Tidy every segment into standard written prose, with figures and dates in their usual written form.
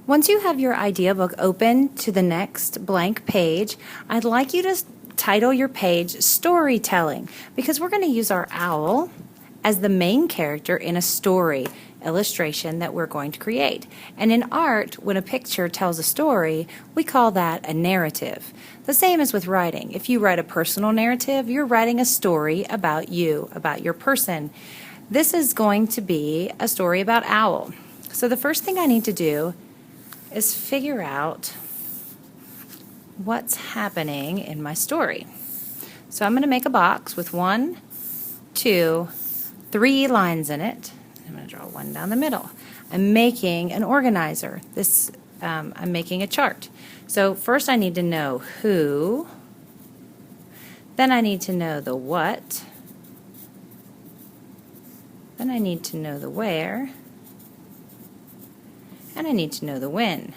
Once you have your idea book open to the next blank page, I'd like you to title your page Storytelling, because we're going to use our owl as the main character in a story illustration that we're going to create. And in art, when a picture tells a story, we call that a narrative. The same as with writing. If you write a personal narrative, you're writing a story about you, about your person. This is going to be a story about owl. So the first thing I need to do is figure out what's happening in my story. So I'm going to make a box with 1, 2, 3 lines in it. I'm going to draw one down the middle. I'm making an organizer. I'm making a chart. So first I need to know who, then I need to know the what, then I need to know the where, and I need to know the when.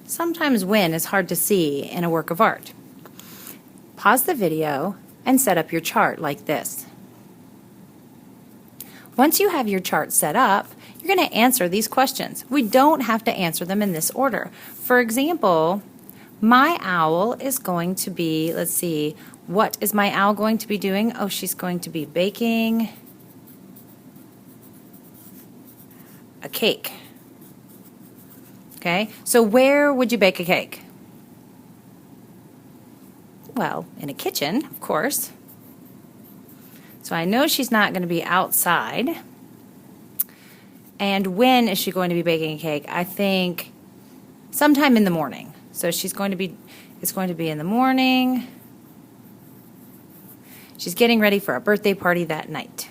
Sometimes when is hard to see in a work of art. Pause the video and set up your chart like this. Once you have your chart set up, you're going to answer these questions. We don't have to answer them in this order. For example, my owl is going to be, let's see, what is my owl going to be doing? Oh, she's going to be baking a cake. Okay, so where would you bake a cake? Well, in a kitchen, of course. So I know she's not going to be outside. And when is she going to be baking a cake? I think sometime in the morning. So it's going to be in the morning. She's getting ready for a birthday party that night.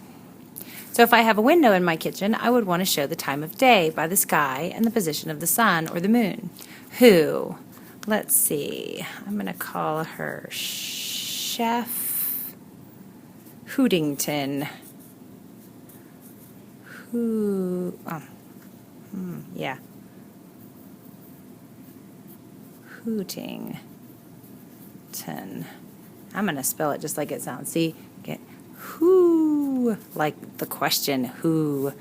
So if I have a window in my kitchen, I would want to show the time of day by the sky and the position of the sun or the moon. Who? Let's see. I'm going to call her Chef Hootington. Yeah. Hootington. I'm going to spell it just like it sounds. See? Get who, like the question who,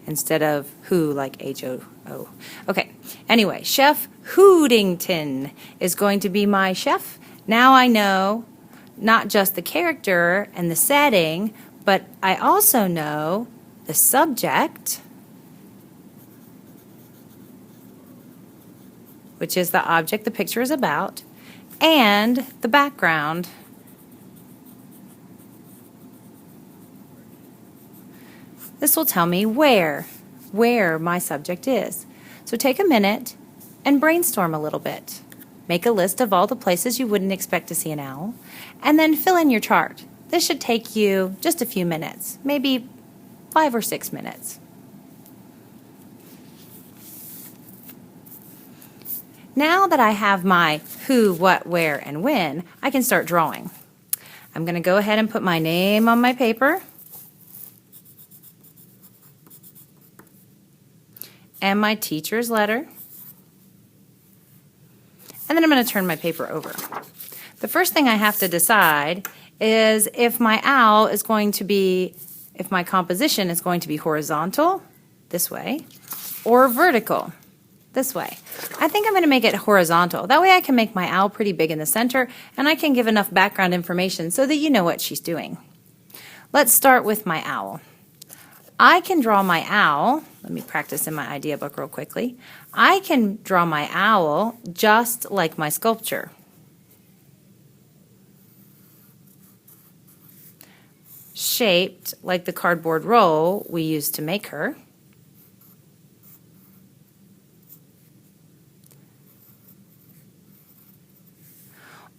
instead of who, like H-O-O. Okay. Anyway, Chef Hootington is going to be my chef. Now I know not just the character and the setting, but I also know the subject, which is the object the picture is about, and the background. This will tell me where my subject is. So take a minute and brainstorm a little bit. Make a list of all the places you wouldn't expect to see an owl, and then fill in your chart. This should take you just a few minutes, maybe 5 or 6 minutes. Now that I have my who, what, where, and when, I can start drawing. I'm going to go ahead and put my name on my paper and my teacher's letter. And then I'm going to turn my paper over. The first thing I have to decide is if my owl is going to be, if my composition is going to be horizontal, this way, or vertical, this way. I think I'm going to make it horizontal. That way I can make my owl pretty big in the center, and I can give enough background information so that you know what she's doing. Let's start with my owl. I can draw my owl. Let me practice in my idea book real quickly. I can draw my owl just like my sculpture. Shaped like the cardboard roll we used to make her.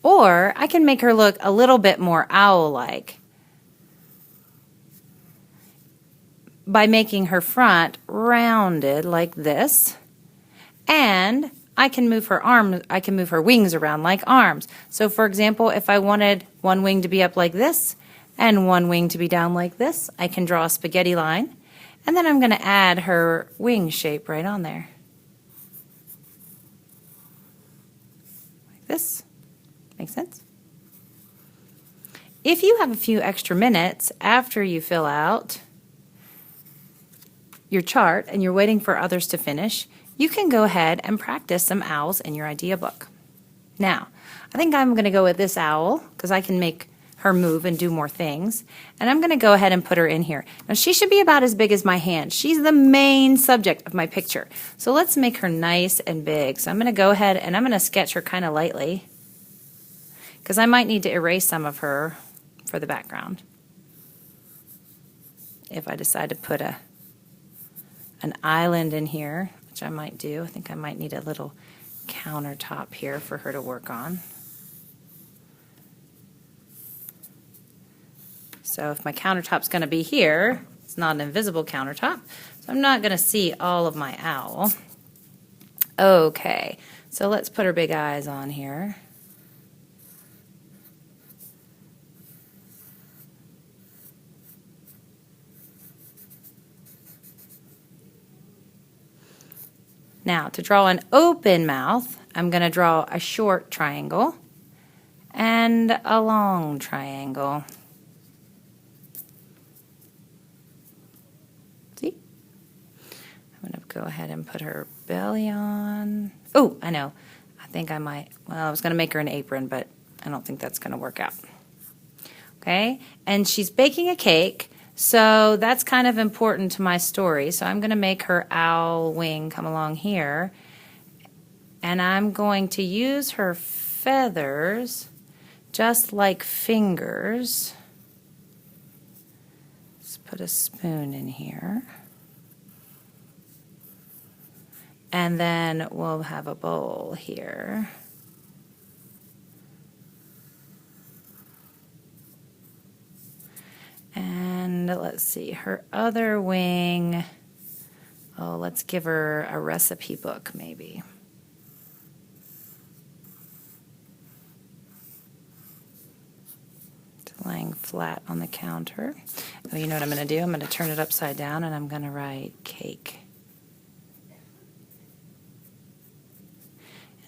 Or I can make her look a little bit more owl-like by making her front rounded like this, and I can move her arms, I can move her wings around like arms. So for example, if I wanted one wing to be up like this and one wing to be down like this, I can draw a spaghetti line, and then I'm going to add her wing shape right on there. Like this. Make sense? If you have a few extra minutes after you fill out your chart and you're waiting for others to finish, you can go ahead and practice some owls in your idea book. Now, I think I'm going to go with this owl because I can make her move and do more things. And I'm going to go ahead and put her in here. Now, she should be about as big as my hand. She's the main subject of my picture. So let's make her nice and big. So I'm going to go ahead and I'm going to sketch her kind of lightly because I might need to erase some of her for the background if I decide to put an island in here, which I might do. I think I might need a little countertop here for her to work on. So if my countertop's going to be here, it's not an invisible countertop, so I'm not going to see all of my owl. Okay, so let's put her big eyes on here. Now, to draw an open mouth, I'm going to draw a short triangle and a long triangle. See? I'm going to go ahead and put her belly on. Oh, I know. I think I might, well, I was going to make her an apron, but I don't think that's going to work out. Okay, and she's baking a cake. So that's kind of important to my story. So I'm going to make her owl wing come along here. And I'm going to use her feathers just like fingers. Let's put a spoon in here. And then we'll have a bowl here. And let's see, her other wing, oh, let's give her a recipe book maybe. It's laying flat on the counter. Oh, you know what I'm going to do? I'm going to turn it upside down and I'm going to write cake.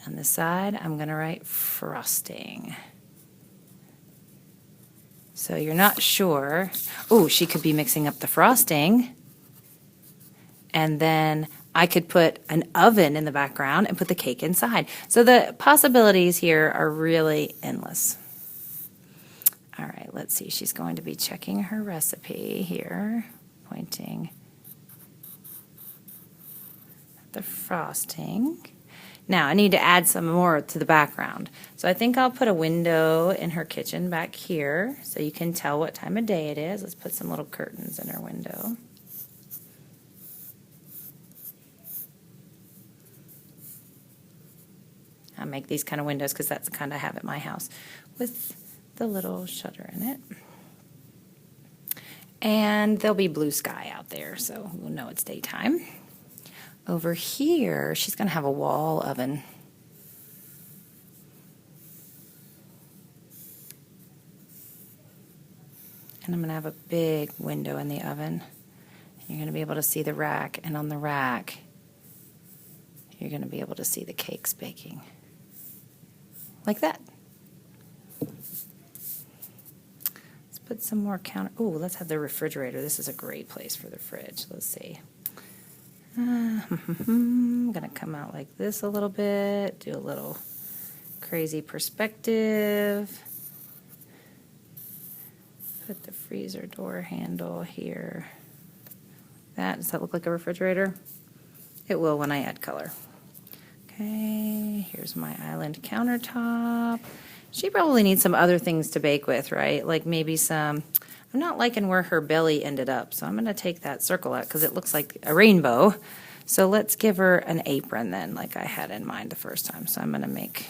On the side, I'm going to write frosting. So you're not sure. Oh, she could be mixing up the frosting. And then I could put an oven in the background and put the cake inside. So the possibilities here are really endless. All right, let's see. She's going to be checking her recipe here, pointing at the frosting. Now, I need to add some more to the background. So I think I'll put a window in her kitchen back here so you can tell what time of day it is. Let's put some little curtains in her window. I make these kind of windows because that's the kind I have at my house with the little shutter in it. And there'll be blue sky out there, so we'll know it's daytime. Over here, she's going to have a wall oven. And I'm going to have a big window in the oven. You're going to be able to see the rack, and on the rack, you're going to be able to see the cakes baking. Like that. Let's put some more counter. Oh, let's have the refrigerator. This is a great place for the fridge. Let's see. I'm going to come out like this a little bit, do a little crazy perspective. Put the freezer door handle here. Does that look like a refrigerator? It will when I add color. Okay, here's my island countertop. She probably needs some other things to bake with, right? Like maybe some, I'm not liking where her belly ended up, so I'm going to take that circle out because it looks like a rainbow. So let's give her an apron then, like I had in mind the first time. So I'm going to make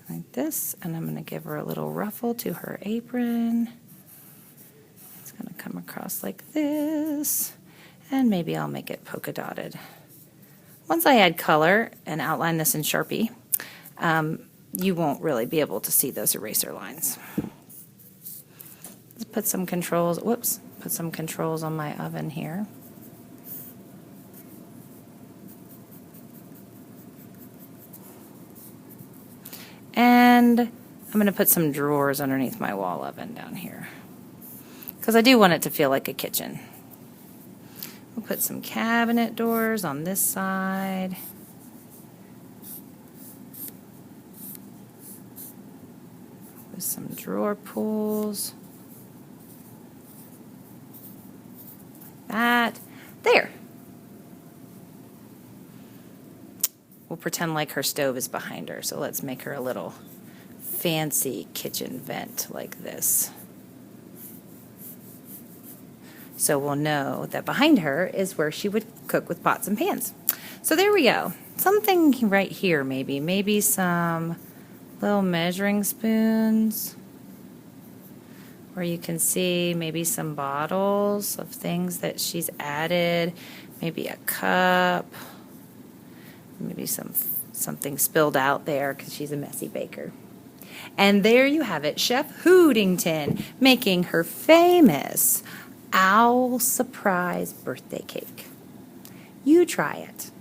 like this, and I'm going to give her a little ruffle to her apron. It's going to come across like this, and maybe I'll make it polka dotted. Once I add color and outline this in Sharpie, you won't really be able to see those eraser lines. Let's put some controls, put some controls on my oven here. And I'm going to put some drawers underneath my wall oven down here because I do want it to feel like a kitchen. We'll put some cabinet doors on this side. With some drawer pulls. Like that. There. We'll pretend like her stove is behind her, so let's make her a little fancy kitchen vent like this. So we'll know that behind her is where she would cook with pots and pans. So there we go. Something right here maybe some little measuring spoons where you can see maybe some bottles of things that she's added, maybe a cup, maybe something spilled out there because she's a messy baker. And there you have it, Chef Hoodington making her famous owl surprise birthday cake. You try it.